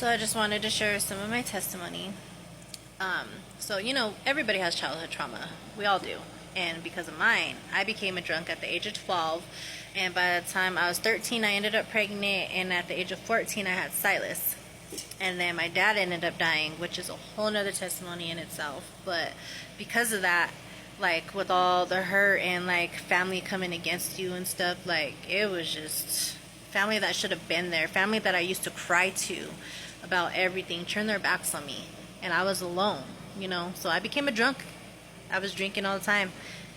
So I just wanted to share some of my testimony. So everybody has childhood trauma. We all do. And because of mine, I became a drunk at the age of 12. And by the time I was 13, I ended up pregnant. And at the age of 14, I had Silas. And then my dad ended up dying, which is a whole nother testimony in itself. But because of that, like with all the hurt and like family coming against you and stuff, like it was just family that should have been there, family that I used to cry to about everything, turned their backs on me, and I was alone, so I became a drunk. I was drinking all the time.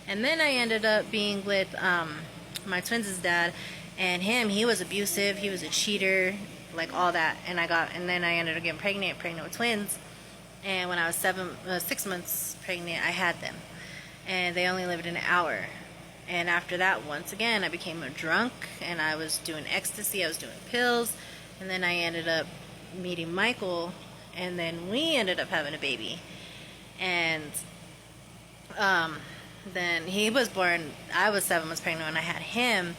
And then I ended up being with my twins' dad, and he was abusive, he was a cheater, like all that. And then I ended up getting pregnant with twins. And when I was 6 months pregnant, I had them, and they only lived an hour. And after that, once again, I became a drunk, and I was doing ecstasy, I was doing pills. And then I ended up meeting Michael, and then we ended up having a baby. And then he was born, I was 7 months pregnant when I had him.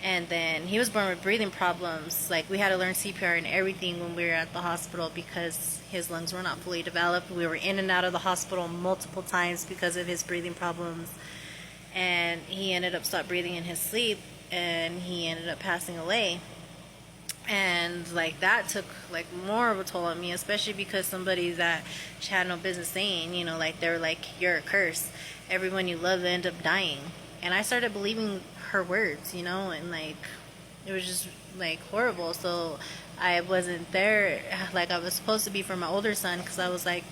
And then he was born with breathing problems. Like, we had to learn CPR and everything when we were at the hospital because his lungs were not fully developed. We were in and out of the hospital multiple times because of his breathing problems. And he ended up stopped breathing in his sleep, and he ended up passing away. And like that took like more of a toll on me, especially because somebody that she had no business saying, like they were like, you're a curse, everyone you love end up dying. And I started believing her words, and like it was just like horrible. So I wasn't there like I was supposed to be for my older son, because I was like,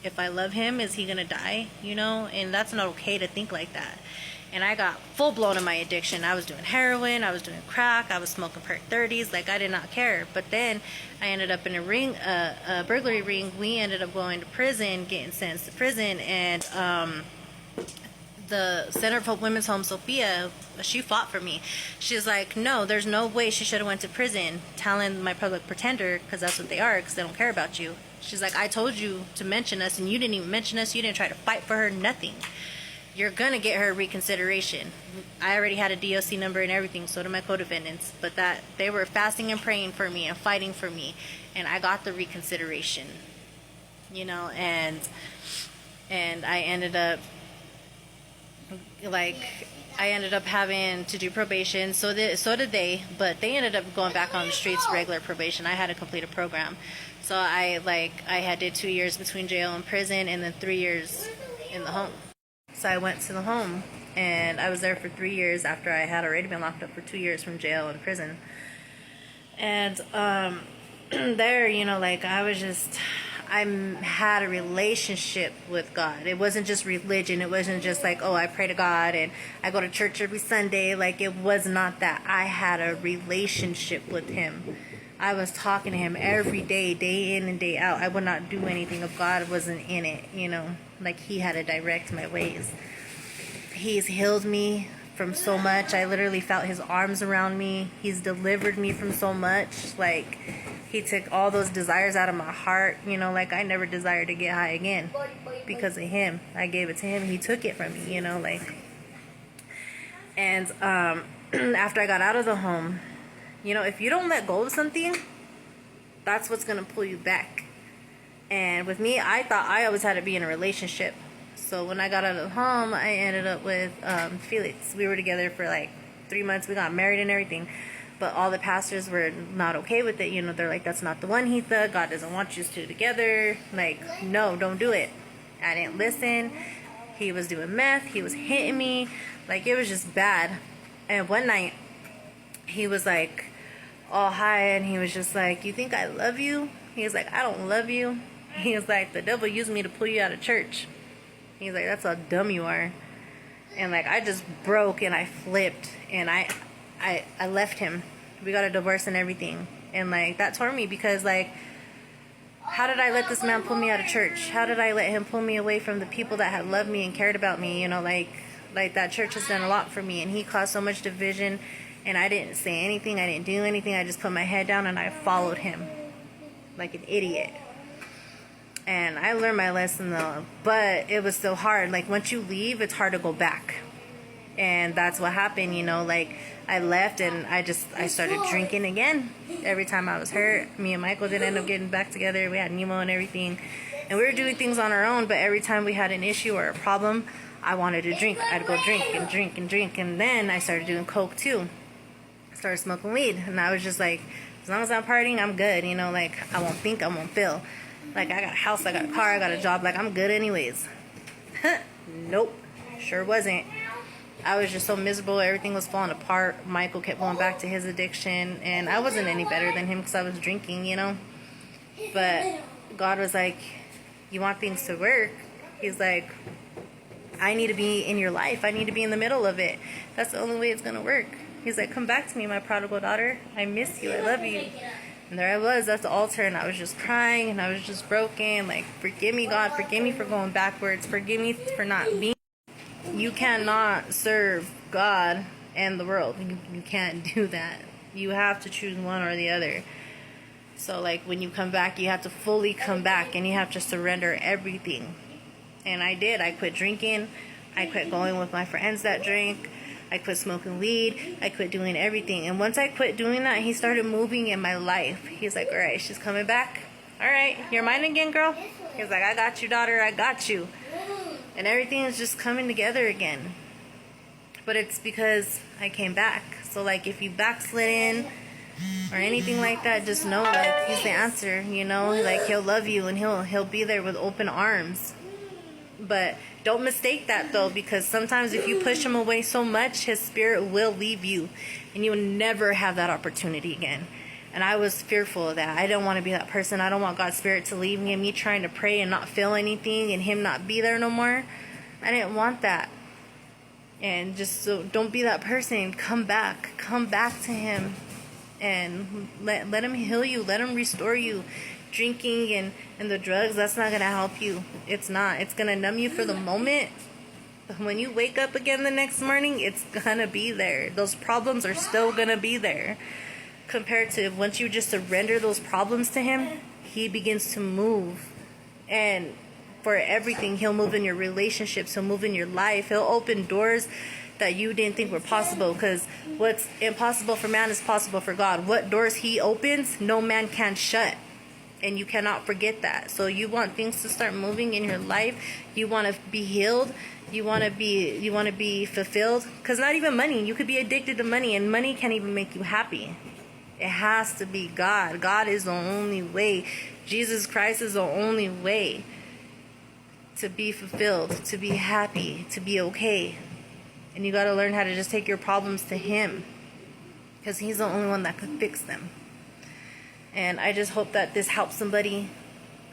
if I love him, is he gonna die? And that's not okay to think like that. And I got full blown in my addiction. I was doing heroin, I was doing crack, I was smoking Perk 30s, like I did not care. But then I ended up in a burglary ring. We ended up going to prison, getting sentenced to prison. And the Center for Women's Home, Sophia, she fought for me. She's like, no, there's no way she should have went to prison, telling my public pretender, because that's what they are, because they don't care about you. She's like, I told you to mention us, and you didn't even mention us. You didn't try to fight for her, nothing. You're gonna get her reconsideration. I already had a DOC number and everything, so did my co-defendants, but that they were fasting and praying for me and fighting for me, and I got the reconsideration, and I ended up having to do probation. So did they, but they ended up going back on the streets, regular probation. I had to complete a program, so I had did 2 years between jail and prison, and then 3 years in the home. So I went to the home, and I was there for 3 years after I had already been locked up for 2 years from jail and prison. And there, I had a relationship with God. It wasn't just religion. It wasn't just like, oh, I pray to God and I go to church every Sunday. Like, it was not that. I had a relationship with Him. I was talking to Him every day, day in and day out. I would not do anything if God wasn't in it, like He had to direct my ways. He's healed me from so much. I literally felt His arms around me. He's delivered me from so much. Like, He took all those desires out of my heart. Like, I never desired to get high again because of Him. I gave it to Him. He took it from me, And after I got out of the home, if you don't let go of something, that's what's going to pull you back. And with me, I thought I always had to be in a relationship. So when I got out of the home, I ended up with Felix. We were together for like 3 months. We got married and everything. But all the pastors were not okay with it. They're like, that's not the one, Heatha. God doesn't want you two together. Like, no, don't do it. I didn't listen. He was doing meth. He was hitting me. Like, it was just bad. And one night, he was like, all high, and he was just like, you think I love you? He was like, I don't love you. He was like, the devil used me to pull you out of church. He's like, that's how dumb you are. And like, I just broke and I flipped, and I left him. We got a divorce and everything. And like, that tore me, because like, how did I let this man pull me out of church? How did I let him pull me away from the people that had loved me and cared about me? Like that church has done a lot for me, and he caused so much division. And I didn't say anything. I didn't do anything. I just put my head down and I followed him like an idiot. And I learned my lesson though. But it was so hard. Like, once you leave, it's hard to go back. And that's what happened, you know, like I left and I started drinking again. Every time I was hurt, me and Michael did end up getting back together. We had Nemo and everything. And we were doing things on our own, but every time we had an issue or a problem, I wanted to drink. I'd go drink and drink and drink. And then I started doing coke too. I started smoking weed. And I was just like, as long as I'm partying, I'm good. You know, like I won't think, I won't feel. Like I got a house, I got a car, I got a job. Like I'm good anyways. Nope, sure wasn't. I was just so miserable. Everything was falling apart. Michael kept going back to his addiction. And I wasn't any better than him because I was drinking, you know. But God was like, you want things to work? He's like, I need to be in your life. I need to be in the middle of it. That's the only way it's going to work. He's like, come back to me, my prodigal daughter. I miss you. I love you. And there I was at the altar, and I was just crying, and I was just broken. Like, forgive me, God. Forgive me for going backwards. Forgive me for not being. You cannot serve God and the world. You can't do that. You have to choose one or the other. So, like, when you come back, you have to fully come back, and you have to surrender everything. And I did. I quit drinking. I quit going with my friends that drink. I quit smoking weed. I quit doing everything. And once I quit doing that, he started moving in my life. He's like, all right, she's coming back. All right, you're mine again, girl. He's like, I got you, daughter. I got you. And everything is just coming together again. But it's because I came back. So, like, if you backslidden or anything like that, just know that he's the answer, you know? Like, he'll love you and he'll be there with open arms. But don't mistake that, though, because sometimes if you push him away so much, his spirit will leave you. And you'll never have that opportunity again. And I was fearful of that. I don't want to be that person. I don't want God's spirit to leave me and me trying to pray and not feel anything and him not be there no more. I didn't want that. And just so don't be that person. Come back. Come back to him. And let him heal you. Let him restore you. Drinking and the drugs, that's not going to help you. It's not. It's going to numb you for the moment. But when you wake up again the next morning, it's going to be there. Those problems are still going to be there. Compared to once you just surrender those problems to him, he begins to move. And for everything, he'll move in your relationships, he'll move in your life, he'll open doors that you didn't think were possible, because what's impossible for man is possible for God. What doors he opens, no man can shut. And you cannot forget that. So you want things to start moving in your life, you want to be healed, you want to be fulfilled, because not even money, you could be addicted to money, and money can't even make you happy. It has to be God. God is the only way. Jesus Christ is the only way to be fulfilled, to be happy, to be okay. And you got to learn how to just take your problems to him, because he's the only one that could fix them. And I just hope that this helps somebody.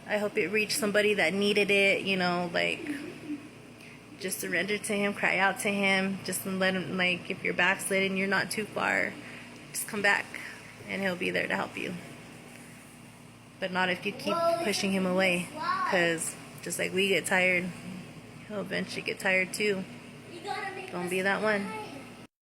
I hope it reached somebody that needed it, you know, like, just surrender to him, cry out to him, just let him, like, if you're backsliding, you're not too far, just come back. And he'll be there to help you. But not if you keep pushing him away. Because just like we get tired, he'll eventually get tired too. Don't be that one.